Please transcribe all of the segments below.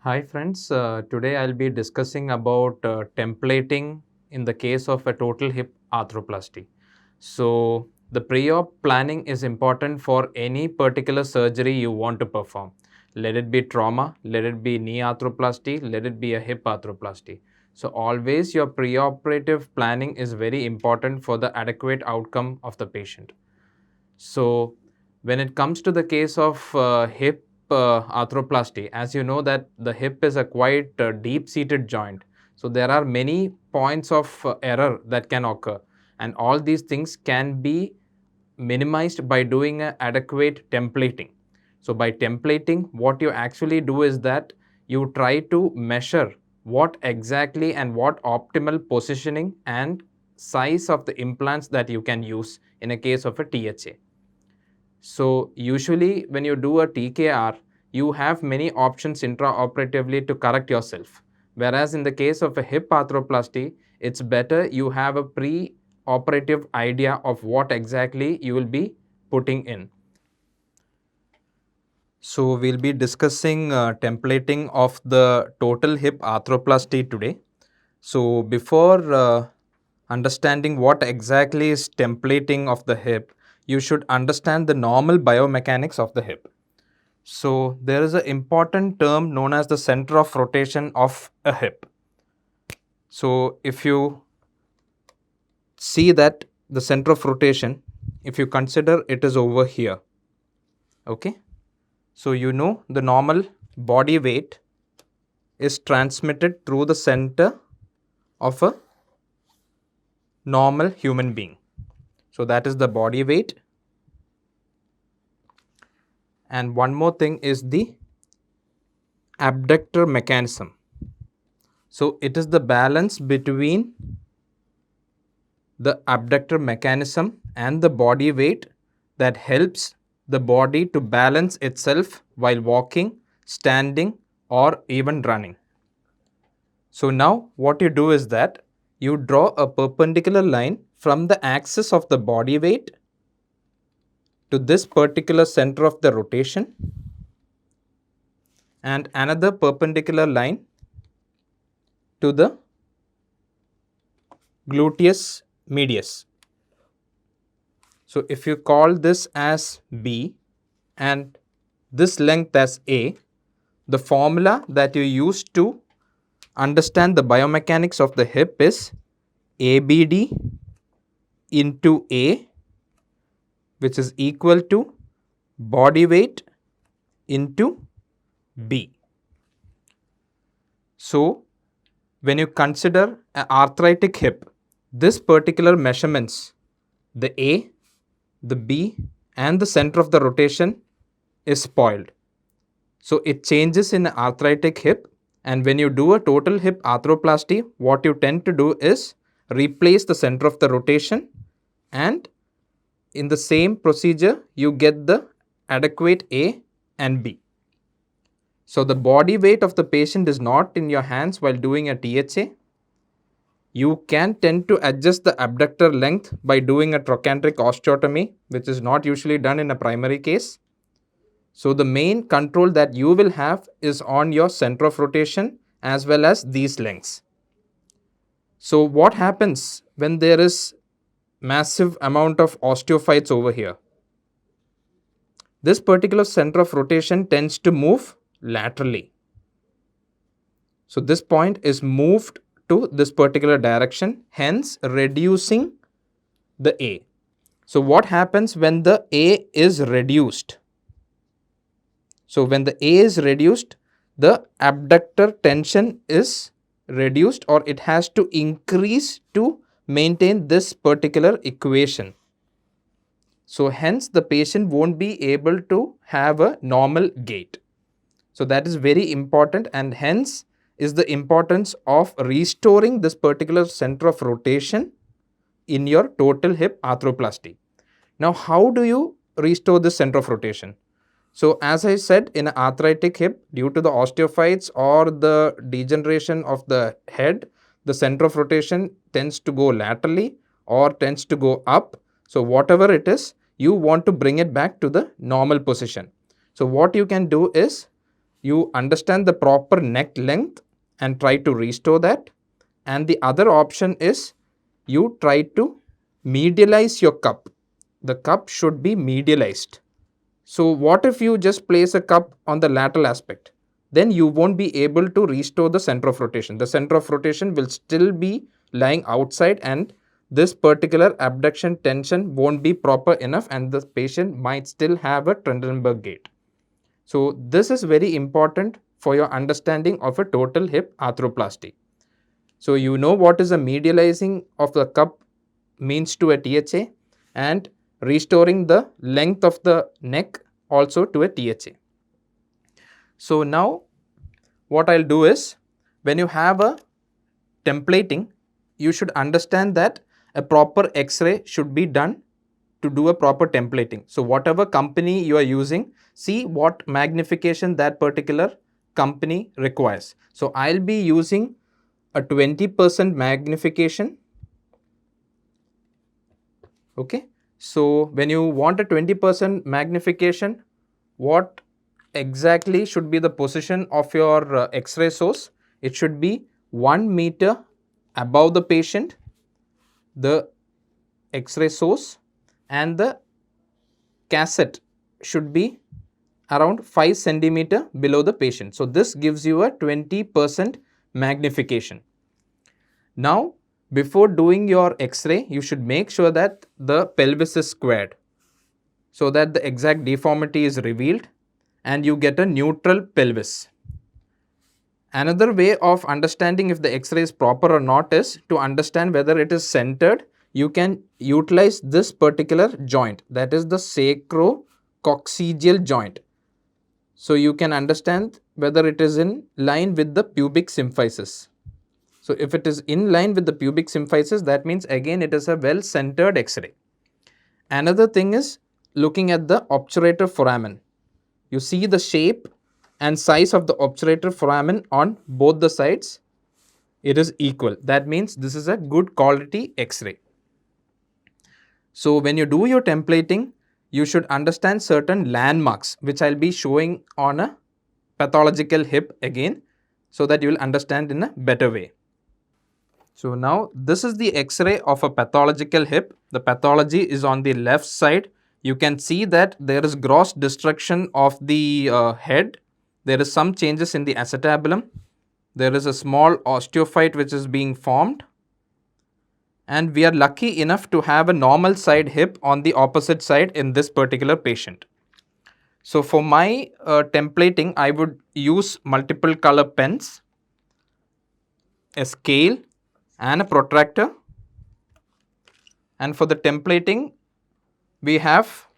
Hi friends, today I'll be discussing about templating in the case of a total hip arthroplasty. So the pre-op planning is important for any particular surgery you want to perform. Let it be trauma, let it be knee arthroplasty, let it be a hip arthroplasty. So always your preoperative planning is very important for the adequate outcome of the patient. So when it comes to the case of hip arthroplasty, as you know that the hip is a quite deep-seated joint. So there are many points of error that can occur, and all these things can be minimized by doing an adequate templating. So by templating, what you actually do is that you try to measure what exactly and what optimal positioning and size of the implants that you can use in a case of a THA. So usually when you do a TKR, you have many options intraoperatively to correct yourself. Whereas in the case of a hip arthroplasty, it's better you have a pre-operative idea of what exactly you will be putting in. So we'll be discussing templating of the total hip arthroplasty today. So before understanding what exactly is templating of the hip, you should understand the normal biomechanics of the hip. So there is an important term known as the center of rotation of a hip. So if you see that the center of rotation, if you consider it is over here, okay? So you know the normal body weight is transmitted through the center of a normal human being. So that is the body weight. And one more thing is the abductor mechanism. So it is the balance between the abductor mechanism and the body weight that helps the body to balance itself while walking, standing, or even running. So now what you do is that you draw a perpendicular line from the axis of the body weight to this particular center of the rotation and another perpendicular line to the gluteus medius. So if you call this as B and this length as A, the formula that you use to understand the biomechanics of the hip is ABD into A, which is equal to body weight into B. So when you consider an arthritic hip, this particular measurements, the A, the B and the center of the rotation is spoiled. So it changes in arthritic hip, and when you do a total hip arthroplasty, what you tend to do is replace the center of the rotation, and in the same procedure you get the adequate A and B. So the body weight of the patient is not in your hands while doing a THA. You can tend to adjust the abductor length by doing a trochanteric osteotomy, which is not usually done in a primary case. So the main control that you will have is on your center of rotation as well as these lengths. So what happens when there is massive amount of osteophytes over here? This particular center of rotation tends to move laterally. So this point is moved to this particular direction, hence reducing the A. So what happens when the A is reduced? So when the A is reduced, the abductor tension is reduced, or it has to increase to maintain this particular equation. So hence the patient won't be able to have a normal gait. So that is very important, and hence is the importance of restoring this particular center of rotation in your total hip arthroplasty. Now how do you restore this center of rotation? So as I said, in an arthritic hip, due to the osteophytes or the degeneration of the head, the center of rotation tends to go laterally or tends to go up. So whatever it is, you want to bring it back to the normal position. So what you can do is you understand the proper neck length and try to restore that. And the other option is you try to medialize your cup. The cup should be medialized. So what if you just place a cup on the lateral aspect? Then you won't be able to restore the center of rotation. The center of rotation will still be lying outside, and this particular abduction tension won't be proper enough, and the patient might still have a Trendelenburg gait. So this is very important for your understanding of a total hip arthroplasty. So you know what is a medializing of the cup means to a THA, and restoring the length of the neck also to a THA. So now what I'll do is, when you have a templating, you should understand that a proper X-ray should be done to do a proper templating. So whatever company you are using, see what magnification that particular company requires. So I'll be using a 20% magnification. Okay. So when you want a 20% magnification, what exactly should be the position of your X-ray source? It should be 1 meter above the patient, the X-ray source, and the cassette should be around 5 centimeter below the patient. So this gives you a 20% magnification. Now, before doing your X-ray, you should make sure that the pelvis is squared, so that the exact deformity is revealed and you get a neutral pelvis. Another way of understanding if the X-ray is proper or not is to understand whether it is centered. You can utilize this particular joint, that is the sacrococcygeal joint. So you can understand whether it is in line with the pubic symphysis. So if it is in line with the pubic symphysis, that means again it is a well centered X-ray. Another thing is looking at the obturator foramen. You see the shape and size of the obturator foramen on both the sides. It is equal. That means this is a good quality X-ray. So when you do your templating, you should understand certain landmarks, which I'll be showing on a pathological hip again, so that you will understand in a better way. So now this is the X-ray of a pathological hip. The pathology is on the left side. You can see that there is gross destruction of the head. There is some changes in the acetabulum. There is a small osteophyte which is being formed. And we are lucky enough to have a normal side hip on the opposite side in this particular patient. So for my templating, I would use multiple color pens, a scale, and a protractor. And for the templating, we have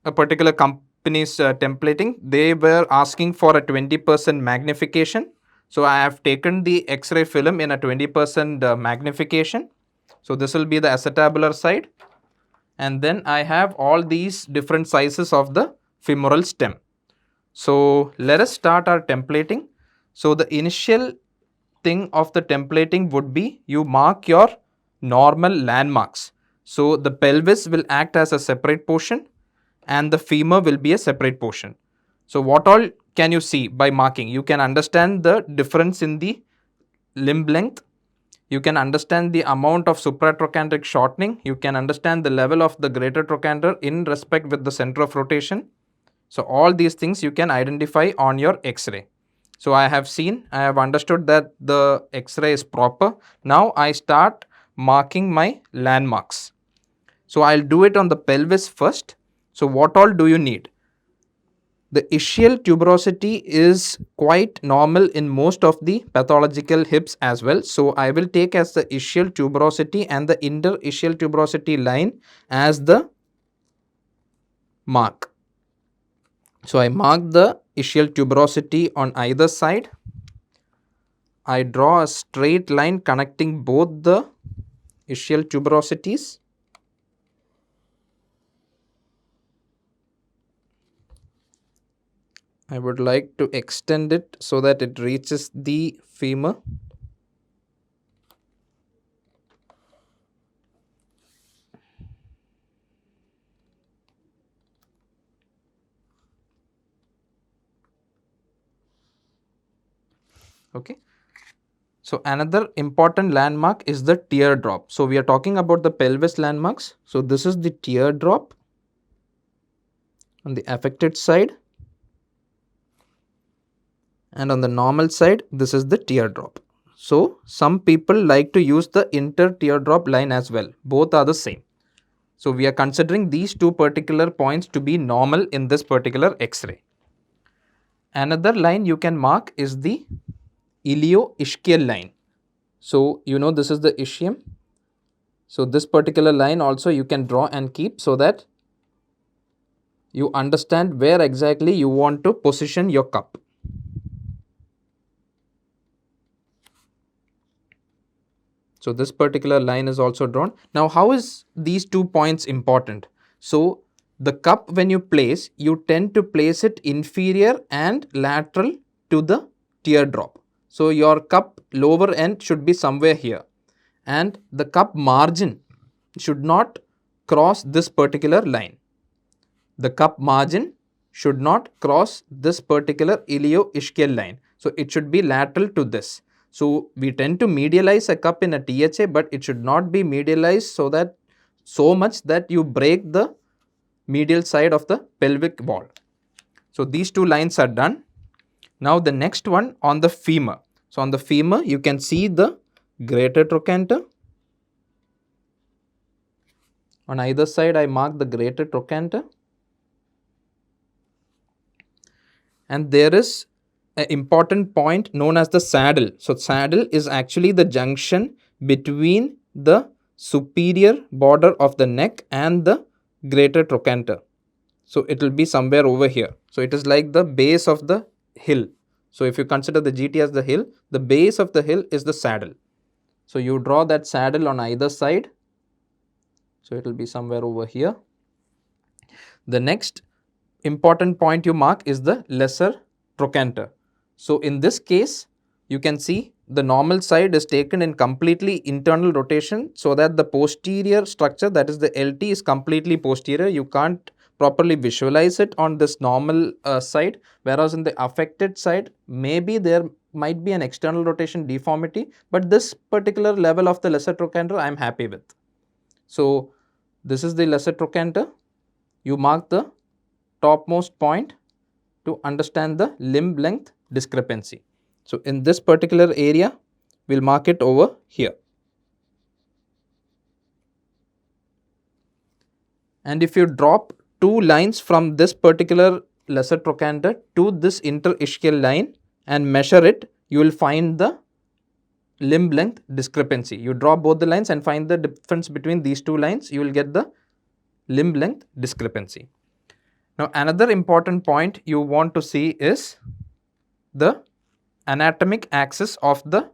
a particular company's templating. They were asking for a 20% magnification. So I have taken the X-ray film in a 20% magnification. So this will be the acetabular side. And then I have all these different sizes of the femoral stem. So let us start our templating. So the initial thing of the templating would be you mark your normal landmarks. So the pelvis will act as a separate portion and the femur will be a separate portion. So what all can you see by marking? You can understand the difference in the limb length. You can understand the amount of supratrochanteric shortening. You can understand the level of the greater trochanter in respect with the center of rotation. So all these things you can identify on your X-ray. So I have understood that the X-ray is proper. Now I start marking my landmarks. So I'll do it on the pelvis first. So what all do you need? The ischial tuberosity is quite normal in most of the pathological hips as well. So I will take as the ischial tuberosity and the interischial tuberosity line as the mark. So I mark the ischial tuberosity on either side. I draw a straight line connecting both the ischial tuberosities. I would like to extend it so that it reaches the femur. Okay. So another important landmark is the teardrop. So we are talking about the pelvis landmarks. So this is the teardrop on the affected side, and on the normal side this is the teardrop. So some people like to use the inter teardrop line as well. Both are the same. So we are considering these two particular points to be normal in this particular X-ray. Another line you can mark is the ilioischial line. So you know this is the ischium. So this particular line also you can draw and keep so that you understand where exactly you want to position your cup. So this particular line is also drawn. Now how is these 2 points important? So the cup when you place, you tend to place it inferior and lateral to the teardrop. So your cup lower end should be somewhere here, and the cup margin should not cross this particular line. The cup margin should not cross this particular ilioischial line. So it should be lateral to this. So we tend to medialize a cup in a THA, but it should not be medialized so much that you break the medial side of the pelvic wall. So these two lines are done. Now the next one on the femur. So on the femur you can see the greater trochanter. On either side I mark the greater trochanter. And there is an important point known as the saddle. So saddle is actually the junction between the superior border of the neck and the greater trochanter. So it will be somewhere over here. So it is like the base of the hill. So if you consider the GT as the hill, the base of the hill is the saddle. So you draw that saddle on either side. So it will be somewhere over here. The next important point you mark is the lesser trochanter. So in this case, you can see the normal side is taken in completely internal rotation so that the posterior structure, that is the LT, is completely posterior. You can't properly visualize it on this normal side, whereas in the affected side, maybe there might be an external rotation deformity, but this particular level of the lesser trochanter I am happy with. So this is the lesser trochanter. You mark the topmost point to understand the limb length discrepancy. So in this particular area, we'll mark it over here. And if you drop two lines from this particular lesser trochanter to this interischial line and measure it, you will find the limb length discrepancy. You draw both the lines and find the difference between these two lines, you will get the limb length discrepancy. Now another important point you want to see is the anatomic axis of the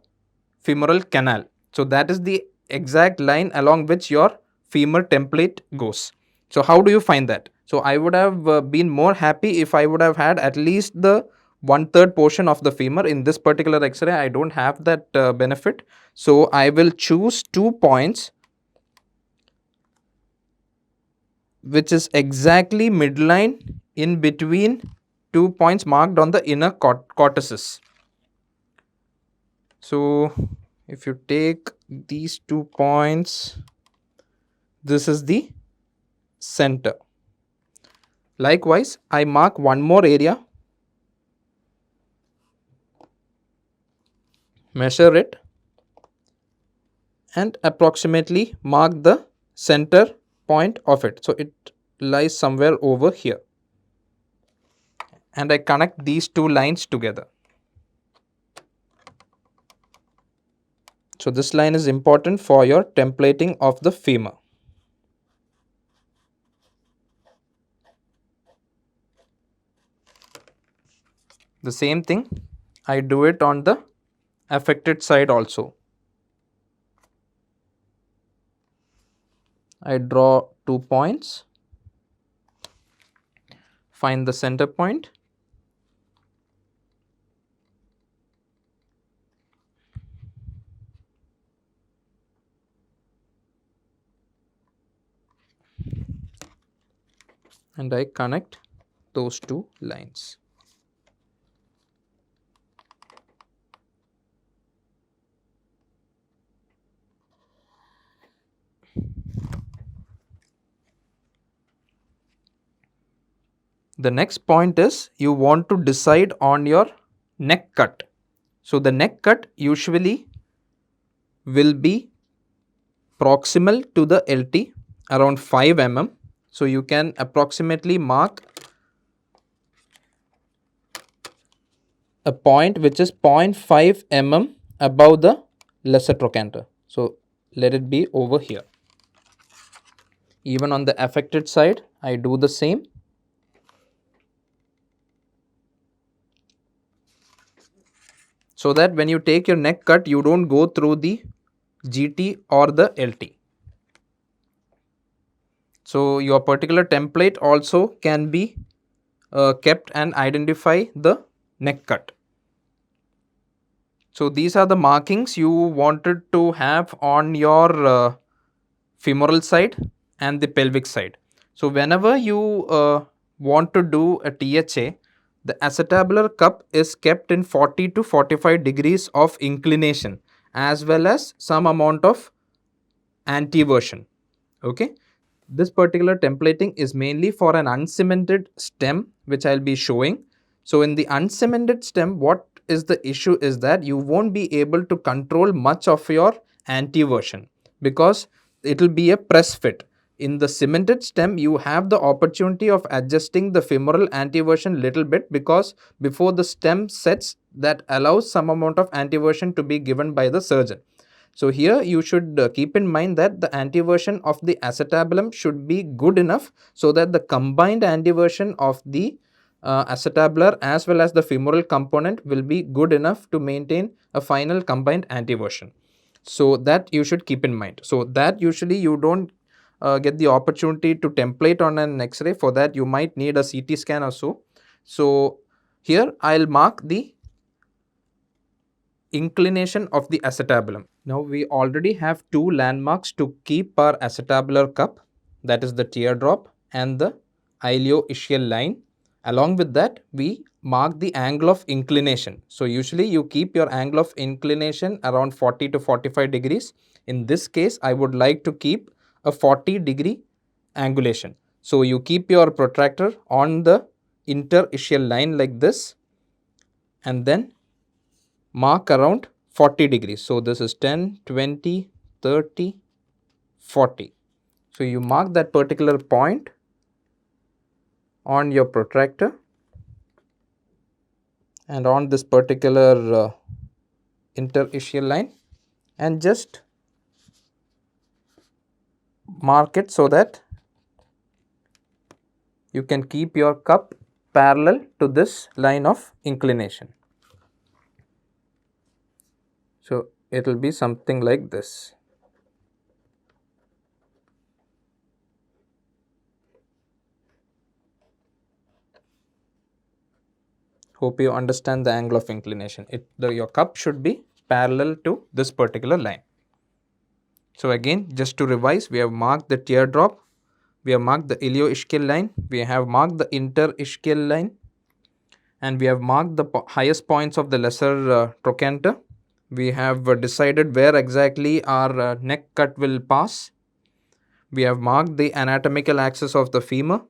femoral canal. So that is the exact line along which your femur template goes. So how do you find that? So I would have been more happy if I would have had at least the 1/3 portion of the femur. In this particular X-ray I don't have that benefit. So I will choose 2 points which is exactly midline in between 2 points marked on the inner cortices. So if you take these 2 points, this is the center. Likewise, I mark one more area, measure it, and approximately mark the center point of it. So it lies somewhere over here. And I connect these 2 lines together. So this line is important for your templating of the femur. The same thing, I do it on the affected side also. I draw 2 points, find the center point, and I connect those 2 lines. The next point is you want to decide on your neck cut. So the neck cut usually will be proximal to the LT around 5 mm. So you can approximately mark a point which is 0.5 mm above the lesser trochanter. So let it be over here. Even on the affected side, I do the same. So that when you take your neck cut, you don't go through the GT or the LT. So your particular template also can be kept and identify the neck cut. So these are the markings you wanted to have on your femoral side and the pelvic side. So whenever you want to do a THA, the acetabular cup is kept in 40 to 45 degrees of inclination as well as some amount of anteversion. Okay. This particular templating is mainly for an uncemented stem, which I'll be showing. So in the uncemented stem, what is the issue is that you won't be able to control much of your anteversion because it will be a press fit. In the cemented stem, you have the opportunity of adjusting the femoral anteversion little bit because before the stem sets, that allows some amount of anteversion to be given by the surgeon. So here you should keep in mind that the anteversion of the acetabulum should be good enough so that the combined anteversion of the acetabular as well as the femoral component will be good enough to maintain a final combined anteversion. So that you should keep in mind. So that usually you don't get the opportunity to template on an X-ray. For that you might need a CT scan or so. So here I'll mark the inclination of the acetabulum. Now we already have two landmarks to keep our acetabular cup, that is the teardrop and the ilioischial line. Along with that, we mark the angle of inclination. So usually you keep your angle of inclination around 40 to 45 degrees. In this case, I would like to keep a 40-degree angulation. So you keep your protractor on the interischial line like this and then mark around 40 degrees. So this is 10, 20, 30, 40. So you mark that particular point on your protractor and on this particular interischial line and just mark it so that you can keep your cup parallel to this line of inclination. So it will be something like this. Hope you understand the angle of inclination. Your cup should be parallel to this particular line. So again, just to revise, we have marked the teardrop, we have marked the ilioischial line, we have marked the interischial line, and we have marked the highest points of the lesser trochanter. We have decided where exactly our neck cut will pass. We have marked the anatomical axis of the femur.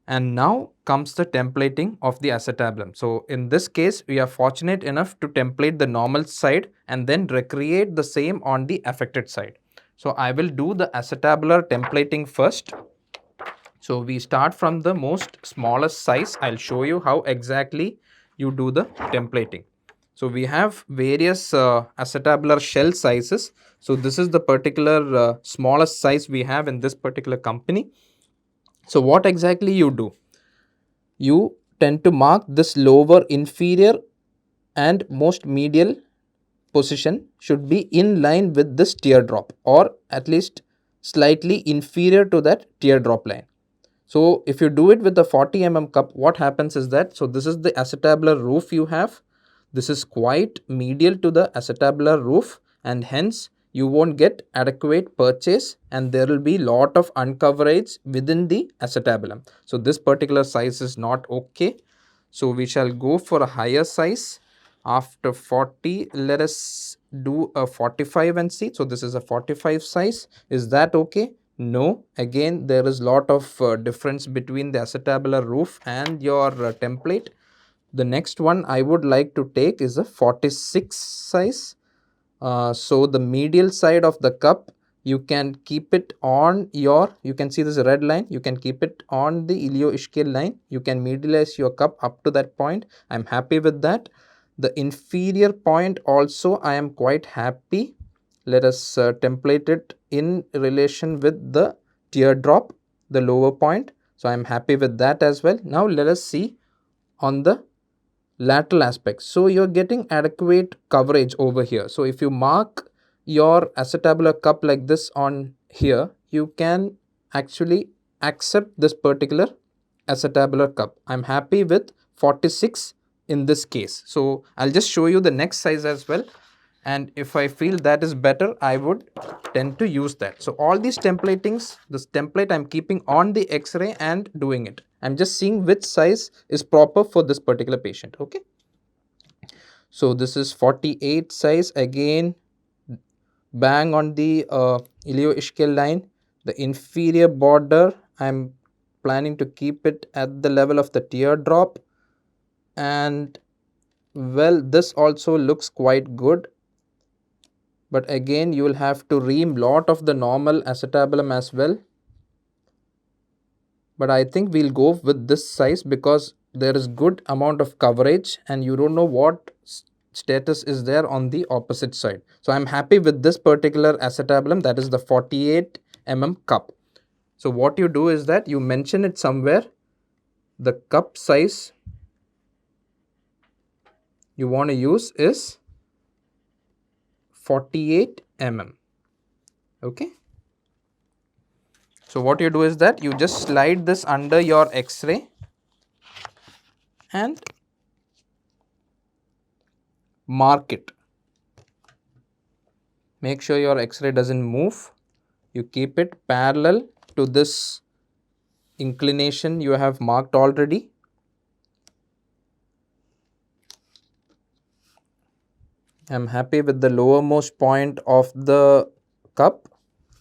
And now comes the templating of the acetabulum. So in this case, we are fortunate enough to template the normal side and then recreate the same on the affected side. So I will do the acetabular templating first. So we start from the most smallest size. I'll show you how exactly you do the templating. So we have various acetabular shell sizes. So this is the particular smallest size we have in this particular company. So what exactly you do? You tend to mark this lower inferior and most medial position should be in line with this teardrop or at least slightly inferior to that teardrop line. So if you do it with the 40 mm cup, what happens is that, so this is the acetabular roof you have. This is quite medial to the acetabular roof and hence you won't get adequate purchase and there will be lot of uncoverage within the acetabulum. So this particular size is not okay. So we shall go for a higher size. After 40, let us do a 45 and see. So this is a 45 size. Is that okay? No, again there is lot of difference between the acetabular roof and your template. The next one I would like to take is a 46 size. So the medial side of the cup, you can keep it on your, you can see this red line, you can keep it on the ilioischial line. You can medialize your cup up to that point. I'm happy with that. The inferior point also I am quite happy. Let us template it in relation with the teardrop, the lower point. So I am happy with that as well. Now let us see on the lateral aspect. So you're getting adequate coverage over here. So if you mark your acetabular cup like this on here, you can actually accept this particular acetabular cup. I'm happy with 46 in this case. So I'll just show you the next size as well, and if I feel that is better, I would tend to use that. So all these templatings, this template I'm keeping on the x-ray and doing it. I'm just seeing which size is proper for this particular patient. Okay. So this is 48 size, again bang on the ilioischial line. The inferior border, I'm planning to keep it at the level of the teardrop, and well, this also looks quite good. But again, you will have to ream lot of the normal acetabulum as well. But I think we'll go with this size because there is good amount of coverage and you don't know what status is there on the opposite side. So I'm happy with this particular acetabulum, that is the 48 mm cup. So what you do is that you mention it somewhere, the cup size you want to use is 48 mm. Okay. So what you do is that you just slide this under your x-ray and mark it. Make sure your x-ray doesn't move. You keep it parallel to this inclination you have marked already. I'm happy with the lowermost point of the cup.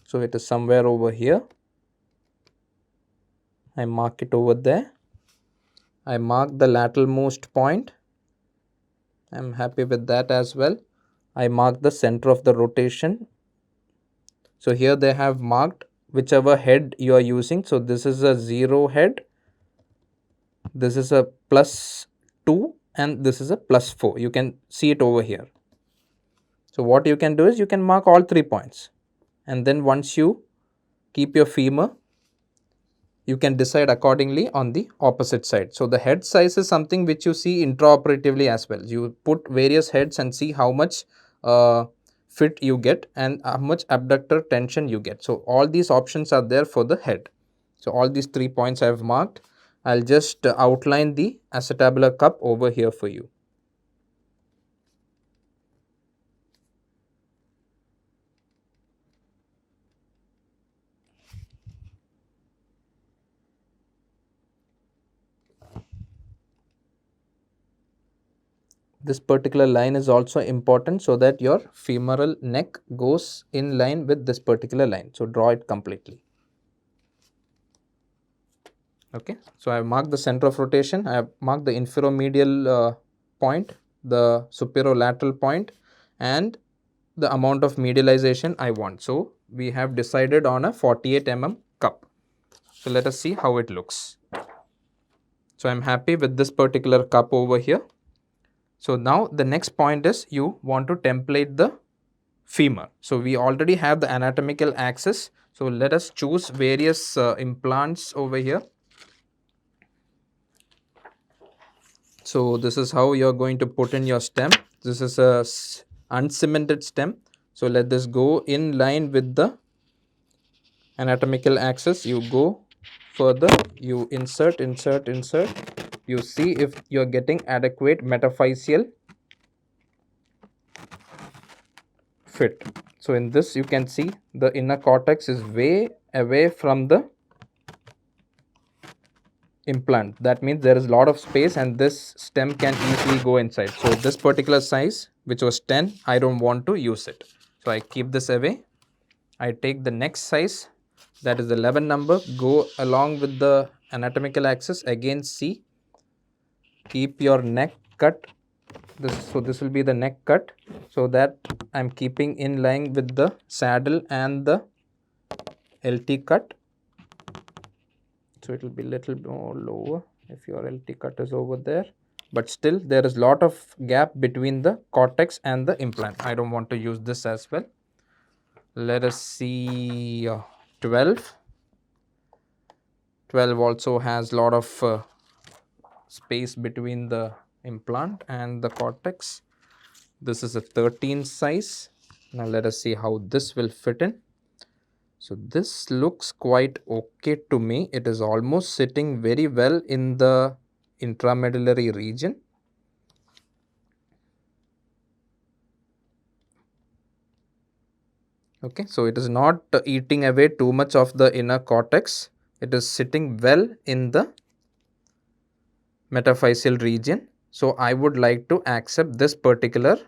So it is somewhere over here. I mark it over there. I mark the lateralmost point. I'm happy with that as well. I mark the center of the rotation. So here they have marked whichever head you are using. So this is a 0 head, this is a +2 and this is a +4. You can see it over here. So what you can do is you can mark all 3 points, and then once you keep your femur, you can decide accordingly on the opposite side. So the head size is something which you see intraoperatively as well. You put various heads and see how much fit you get and how much abductor tension you get. So all these options are there for the head. So all these 3 points I have marked. I'll just outline the acetabular cup over here for you. This particular line is also important so that your femoral neck goes in line with this particular line. So draw it completely. Okay, so I have marked the center of rotation, I have marked the inferomedial point, the superolateral point, and the amount of medialization I want. So we have decided on a 48 mm cup. So let us see how it looks. So I'm happy with this particular cup over here. So now the next point is you want to template the femur. So we already have the anatomical axis. So let us choose various implants over here. So this is how you are going to put in your stem. This is a uncemented stem. So let this go in line with the anatomical axis. You go further, you insert. You see if you are getting adequate metaphyseal fit. So in this you can see the inner cortex is way away from the implant. That means there is a lot of space and this stem can easily go inside. So this particular size, which was 10, I don't want to use it. So I keep this away. I take the next size. that is the 11 number, go along with the anatomical axis, again C, keep your neck cut. This will be the neck cut, so that I'm keeping in line with the saddle and the LT cut. So it will be little more lower if your LT cut is over there, but still there is lot of gap between the cortex and the implant. I don't want to use this as well. Let us see 12. 12 also has lot of space between the implant and the cortex. This is a 13 size. Now let us see how this will fit in. So this looks quite okay to me. It is almost sitting very well in the intramedullary region. Okay, so it is not eating away too much of the inner cortex. It is sitting well in the metaphyseal region. So I would like to accept this particular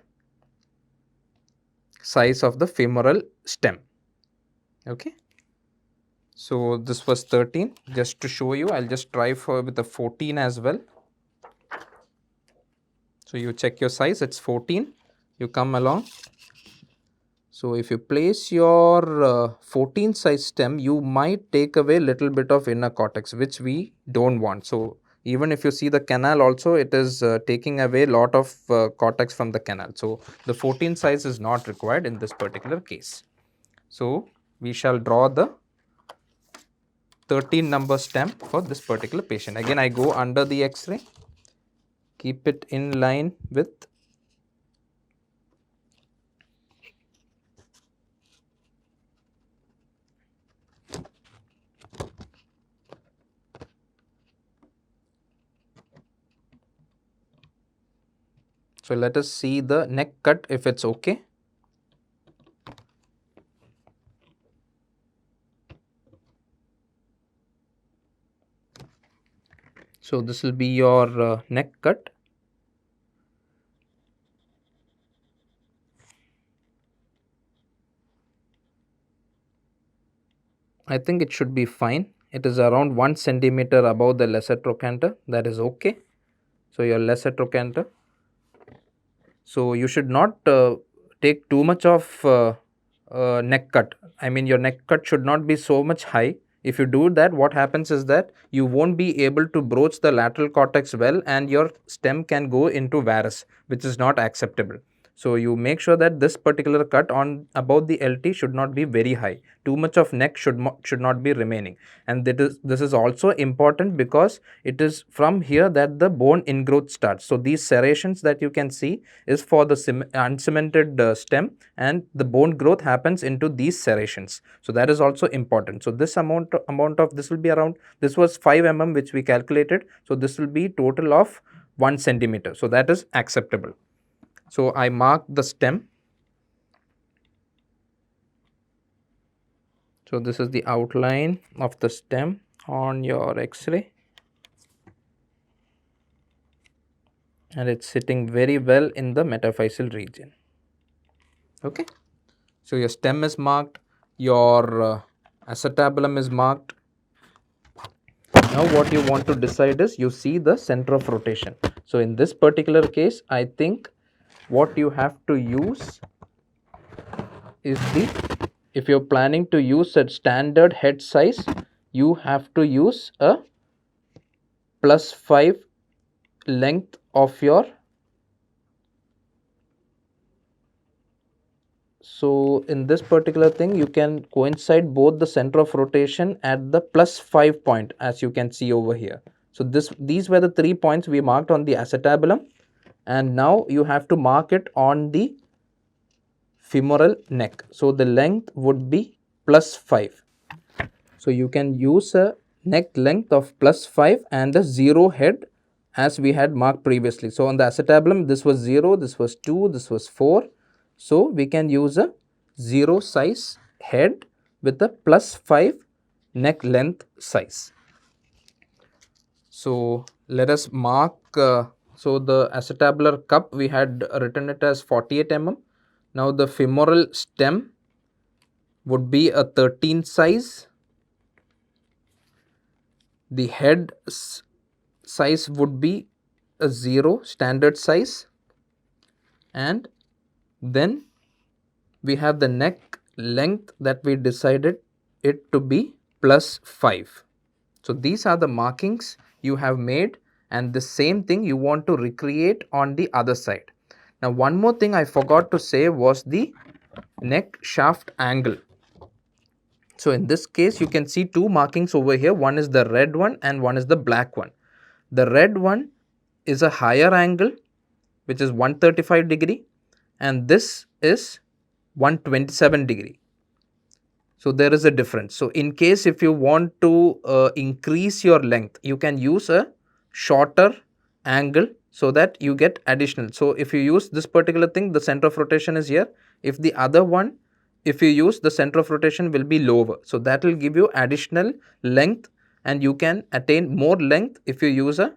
size of the femoral stem. Okay, so this was 13. Just to show you, I'll just try with the 14 as well. So you check your size, it's 14. You come along. So if you place your 14 size stem, you might take away little bit of inner cortex, which we don't want. So even if you see the canal also, it is taking away lot of cortex from the canal. So the 14 size is not required in this particular case. So we shall draw the 13 number stem for this particular patient. Again, I go under the X-ray, keep it in line with So let us see the neck cut if it's okay. So this will be your neck cut. I think it should be fine. It is around 1 centimeter above the lesser trochanter. That is okay. So your lesser trochanter. So you should not take too much of neck cut. I mean, your neck cut should not be so much high. If you do that, what happens is that you won't be able to broach the lateral cortex well, and your stem can go into varus, which is not acceptable. So you make sure that this particular cut on above the LT should not be very high. Too much of neck should not be remaining. And this is also important because it is from here that the bone ingrowth starts. So these serrations that you can see is for the uncemented stem, and the bone growth happens into these serrations. So that is also important. So this amount of this will be around, this was 5 mm which we calculated. So this will be total of 1 centimeter. So that is acceptable. So I mark the stem. So this is the outline of the stem on your X-ray, and it's sitting very well in the metaphyseal region. Okay, so your stem is marked, your acetabulum is marked. Now what you want to decide is, you see the center of rotation. So in this particular case, I think what you have to use is if you're planning to use a standard head size, you have to use a +5 length of your. So in this particular thing, you can coincide both the center of rotation at the +5 point, as you can see over here. So these were the 3 points we marked on the acetabulum, and now you have to mark it on the femoral neck. So the length would be +5. So you can use a neck length of +5 and a 0 head, as we had marked previously. So on the acetabulum, this was 0, this was 2, this was 4. So we can use a 0 size head with a +5 neck length size. So let us mark, so the acetabular cup, we had written it as 48 mm. Now the femoral stem would be a 13 size. the head size would be a 0 standard size, and then we have the neck length that we decided it to be +5. So these are the markings you have made, and the same thing you want to recreate on the other side. Now one more thing I forgot to say was the neck shaft angle. So in this case you can see two markings over here, one is the red one and one is the black one. The red one is a higher angle which is 135 degree, and this is 127 degree. So there is a difference. So in case if you want to increase your length, you can use a shorter angle so that you get additional. So if you use this particular thing, the center of rotation is here. If the other one, if you use, the center of rotation will be lower. So that will give you additional length, and you can attain more length if you use a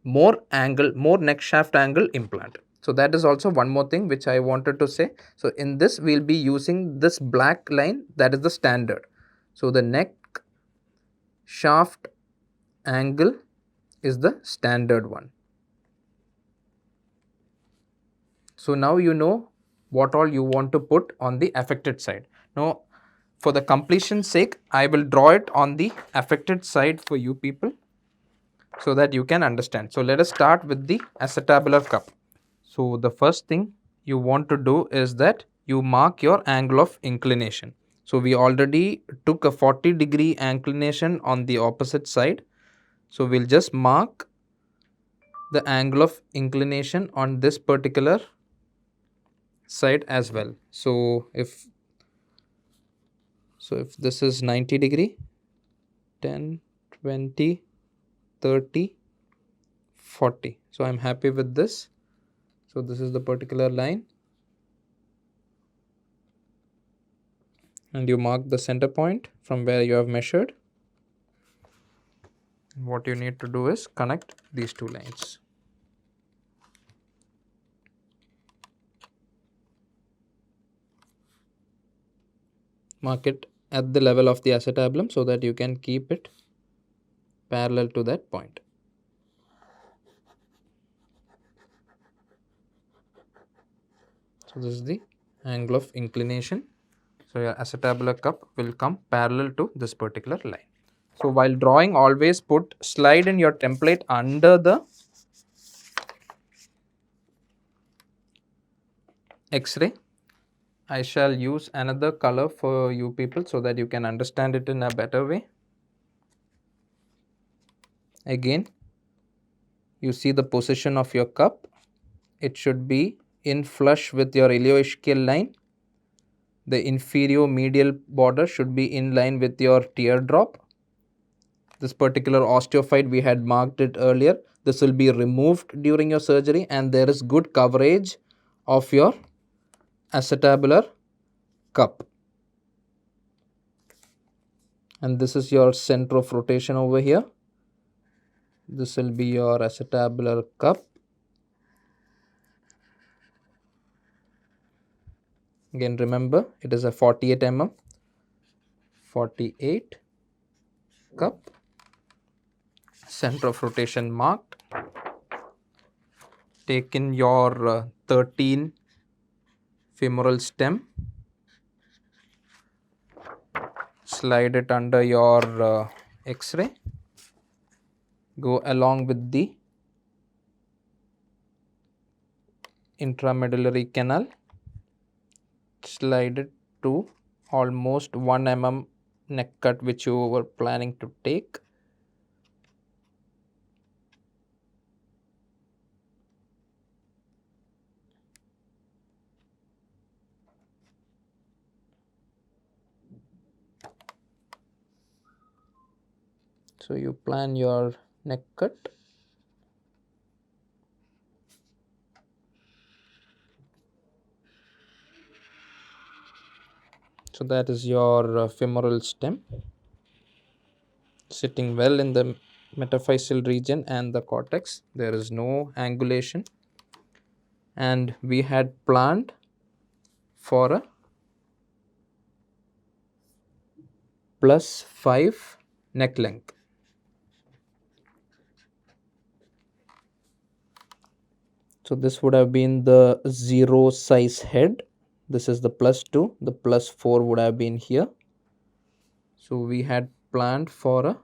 more neck shaft angle implant. So that is also one more thing which I wanted to say. So in this we will be using this black line, that is the standard. So the neck shaft angle is the standard one. So now you know what all you want to put on the affected side. Now for the completion's sake, I will draw it on the affected side for you people so that you can understand. So let us start with the acetabular cup. So the first thing you want to do is that you mark your angle of inclination. So we already took a 40-degree inclination on the opposite side. So we'll just mark the angle of inclination on this particular side as well. So if this is 90 degree, 10, 20, 30, 40. So I'm happy with this. So this is the particular line, and you mark the center point from where you have measured. What you need to do is connect these two lines. Mark it at the level of the acetabulum so that you can keep it parallel to that point. So this is the angle of inclination. So your acetabular cup will come parallel to this particular line. So while drawing, always slide in your template under the X-ray. I shall use another color for you people so that you can understand it in a better way. Again, you see the position of your cup. It should be in flush with your ilioischial line. The inferior medial border should be in line with your teardrop. This particular osteophyte, we had marked it earlier. This will be removed during your surgery, and there is good coverage of your acetabular cup. And this is your center of rotation over here. This will be your acetabular cup. Again, remember, it is a 48 mm. 48 cup. Center of rotation marked. Take in your 13 femoral stem. Slide it under your X-ray. Go along with the intramedullary canal. Slide it to almost 1 mm neck cut which you were planning to take. So you plan your neck cut. So that is your femoral stem, sitting well in the metaphyseal region and the cortex. There is no angulation, and we had planned for a +5 neck length. So this would have been the 0 size head. This is the +2. The +4 would have been here. So we had planned for a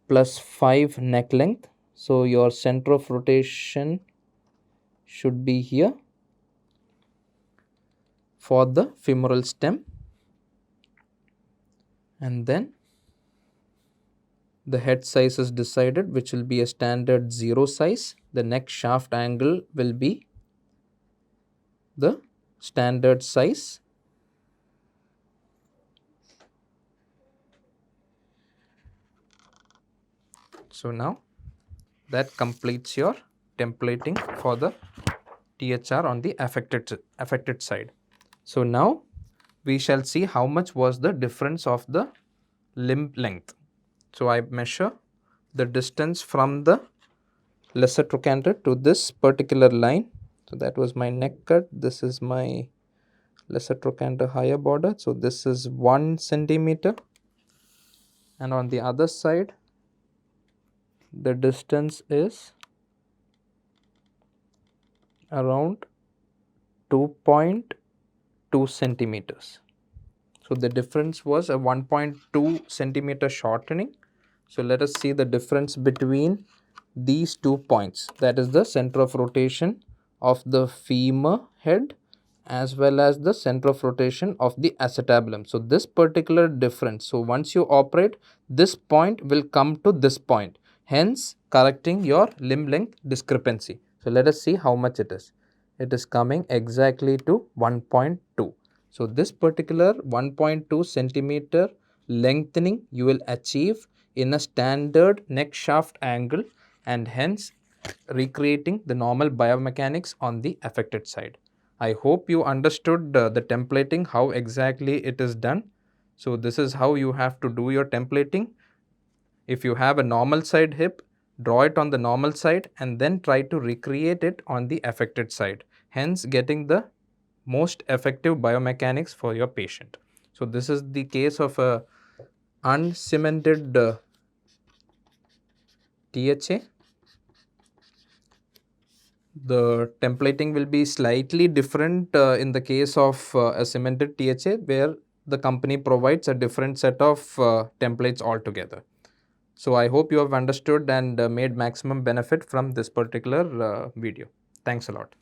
+5 neck length. So your center of rotation should be here for the femoral stem. And then the head size is decided, which will be a standard 0 size. The neck shaft angle will be the standard size. So now that completes your templating for the THR on the affected side. So now we shall see how much was the difference of the limb length. So I measure the distance from the lesser trochanter to this particular line. So that was my neck cut. This is my lesser trochanter higher border. So this is 1 centimeter. And on the other side, the distance is around 2.2 centimeters. So the difference was a 1.2 centimeter shortening. So let us see the difference between these 2 points, that is the center of rotation of the femur head as well as the center of rotation of the acetabulum. So this particular difference, so once you operate, this point will come to this point, hence correcting your limb length discrepancy. So let us see how much it is. It is coming exactly to 1.2. So this particular 1.2 centimeter lengthening you will achieve in a standard neck shaft angle, and hence recreating the normal biomechanics on the affected side. I hope you understood the templating, how exactly it is done. So this is how you have to do your templating. If you have a normal side hip, draw it on the normal side and then try to recreate it on the affected side, hence getting the most effective biomechanics for your patient. So this is the case of a uncemented THA. The templating will be slightly different in the case of a cemented THA, where the company provides a different set of templates altogether. So I hope you have understood and made maximum benefit from this particular video. Thanks a lot.